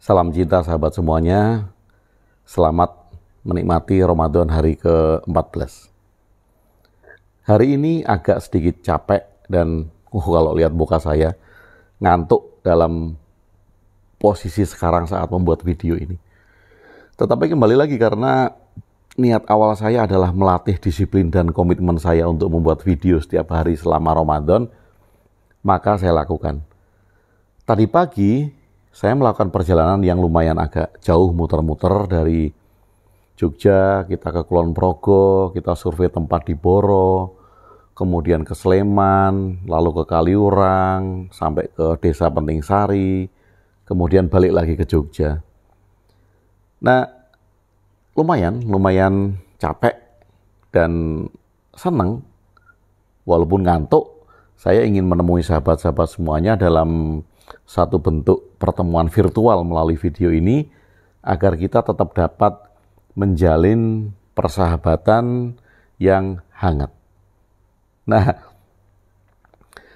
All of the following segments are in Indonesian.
Salam cinta sahabat semuanya, selamat menikmati Ramadan hari ke-14. Hari ini agak sedikit capek dan kalau lihat muka saya, ngantuk dalam posisi sekarang saat membuat video ini. Tetapi kembali lagi karena niat awal saya adalah melatih disiplin dan komitmen saya untuk membuat video setiap hari selama Ramadan, maka saya lakukan. Tadi pagi, saya melakukan perjalanan yang lumayan agak jauh, muter-muter dari Jogja, kita ke Kulon Progo, kita survei tempat di Boro, kemudian ke Sleman, lalu ke Kaliurang, sampai ke Desa Penting Sari, kemudian balik lagi ke Jogja. Nah, lumayan capek dan senang, walaupun ngantuk, saya ingin menemui sahabat-sahabat semuanya dalam satu bentuk pertemuan virtual melalui video ini agar kita tetap dapat menjalin persahabatan yang hangat. Nah,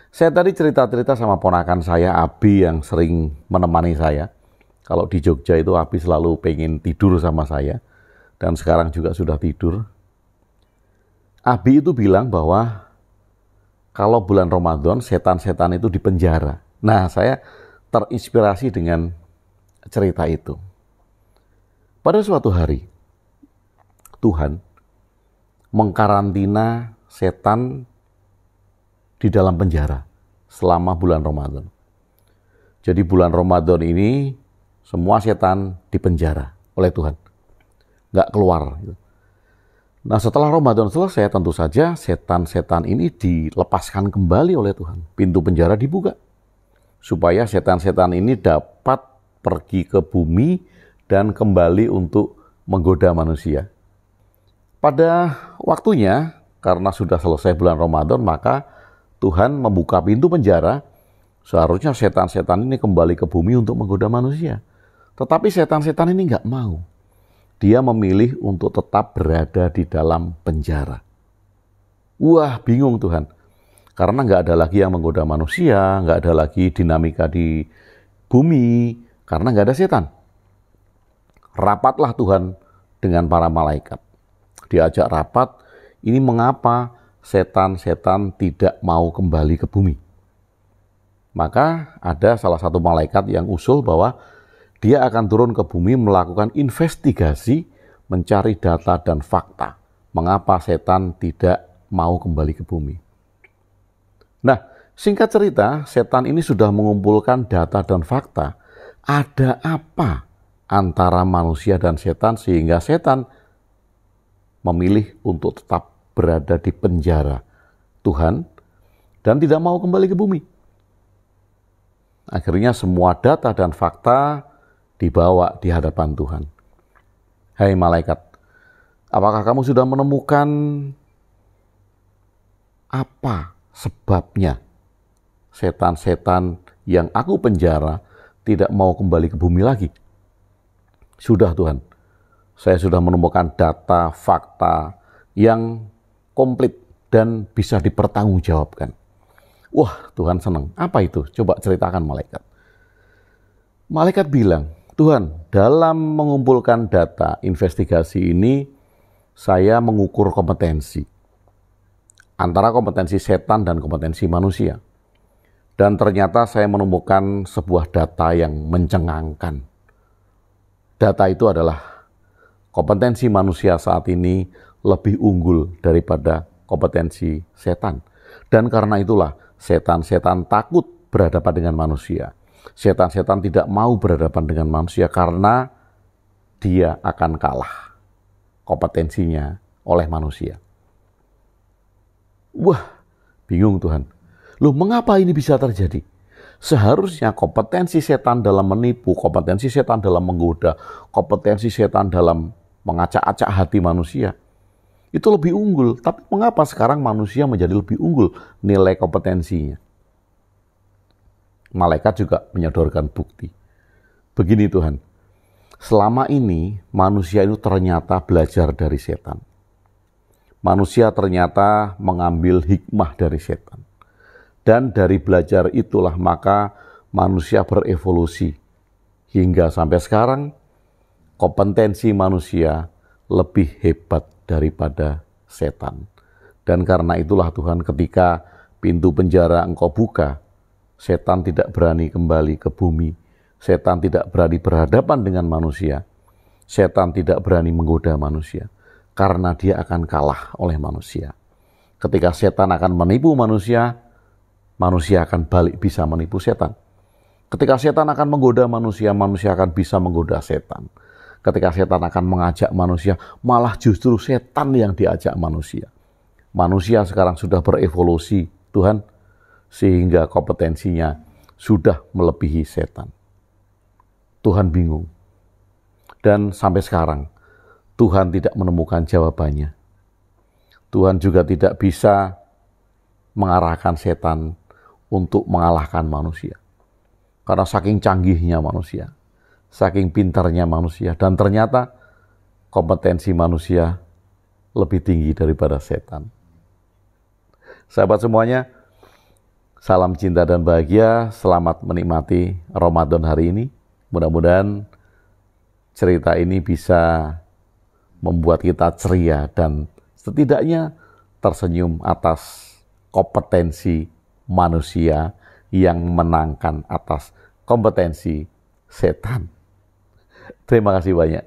saya tadi cerita-cerita sama ponakan saya, Abi, yang sering menemani saya. Kalau di Jogja itu Abi selalu pengen tidur sama saya dan sekarang juga sudah tidur. Abi itu bilang bahwa kalau bulan Ramadan setan-setan itu dipenjara. Nah, saya terinspirasi dengan cerita itu. Pada suatu hari, Tuhan mengkarantina setan di dalam penjara selama bulan Ramadan. Jadi bulan Ramadan ini semua setan dipenjara oleh Tuhan. Nggak keluar. Nah, setelah Ramadan selesai, tentu saja setan-setan ini dilepaskan kembali oleh Tuhan. Pintu penjara dibuka supaya setan-setan ini dapat pergi ke bumi dan kembali untuk menggoda manusia. Pada waktunya, karena sudah selesai bulan Ramadan, maka Tuhan membuka pintu penjara. Seharusnya setan-setan ini kembali ke bumi untuk menggoda manusia. Tetapi setan-setan ini nggak mau. Dia memilih untuk tetap berada di dalam penjara. Wah, bingung Tuhan. Karena nggak ada lagi yang menggoda manusia, nggak ada lagi dinamika di bumi, karena nggak ada setan. Rapatlah Tuhan dengan para malaikat. Diajak rapat, ini mengapa setan-setan tidak mau kembali ke bumi. Maka ada salah satu malaikat yang usul bahwa dia akan turun ke bumi melakukan investigasi, mencari data dan fakta. Mengapa setan tidak mau kembali ke bumi. Nah, singkat cerita, setan ini sudah mengumpulkan data dan fakta. Ada apa antara manusia dan setan sehingga setan memilih untuk tetap berada di penjara Tuhan dan tidak mau kembali ke bumi. Akhirnya semua data dan fakta dibawa di hadapan Tuhan. Hai malaikat, apakah kamu sudah menemukan apa sebabnya setan-setan yang aku penjara tidak mau kembali ke bumi lagi? Sudah Tuhan, saya sudah menemukan data, fakta yang komplit dan bisa dipertanggungjawabkan. Wah, Tuhan senang. Apa itu? Coba ceritakan malaikat. Malaikat bilang, Tuhan, dalam mengumpulkan data investigasi ini, saya mengukur kompetensi antara kompetensi setan dan kompetensi manusia. Dan ternyata saya menemukan sebuah data yang mencengangkan. Data itu adalah kompetensi manusia saat ini lebih unggul daripada kompetensi setan. Dan karena itulah setan-setan takut berhadapan dengan manusia. Setan-setan tidak mau berhadapan dengan manusia karena dia akan kalah kompetensinya oleh manusia. Wah, bingung Tuhan. Loh, mengapa ini bisa terjadi? Seharusnya kompetensi setan dalam menipu, kompetensi setan dalam menggoda, kompetensi setan dalam mengacak-acak hati manusia, itu lebih unggul. Tapi mengapa sekarang manusia menjadi lebih unggul nilai kompetensinya? Malaikat juga menyodorkan bukti. Begini Tuhan, selama ini manusia itu ternyata belajar dari setan. Manusia ternyata mengambil hikmah dari setan. Dan dari belajar itulah maka manusia berevolusi Hingga sampai sekarang, kompetensi manusia lebih hebat daripada setan. Dan karena itulah Tuhan, ketika pintu penjara Engkau buka, setan tidak berani kembali ke bumi. Setan tidak berani berhadapan dengan manusia. Setan tidak berani menggoda manusia. Karena dia akan kalah oleh manusia. Ketika setan akan menipu manusia, manusia akan balik bisa menipu setan. Ketika setan akan menggoda manusia, manusia akan bisa menggoda setan. Ketika setan akan mengajak manusia, malah justru setan yang diajak manusia. Manusia sekarang sudah berevolusi, Tuhan, sehingga kompetensinya sudah melebihi setan. Tuhan bingung. Dan sampai sekarang, Tuhan tidak menemukan jawabannya. Tuhan juga tidak bisa mengarahkan setan untuk mengalahkan manusia. Karena saking canggihnya manusia, saking pintarnya manusia, dan ternyata kompetensi manusia lebih tinggi daripada setan. Sahabat semuanya, salam cinta dan bahagia, selamat menikmati Ramadan hari ini. Mudah-mudahan cerita ini bisa membuat kita ceria dan setidaknya tersenyum atas kompetensi manusia yang menangkan atas kompetensi setan. Terima kasih banyak.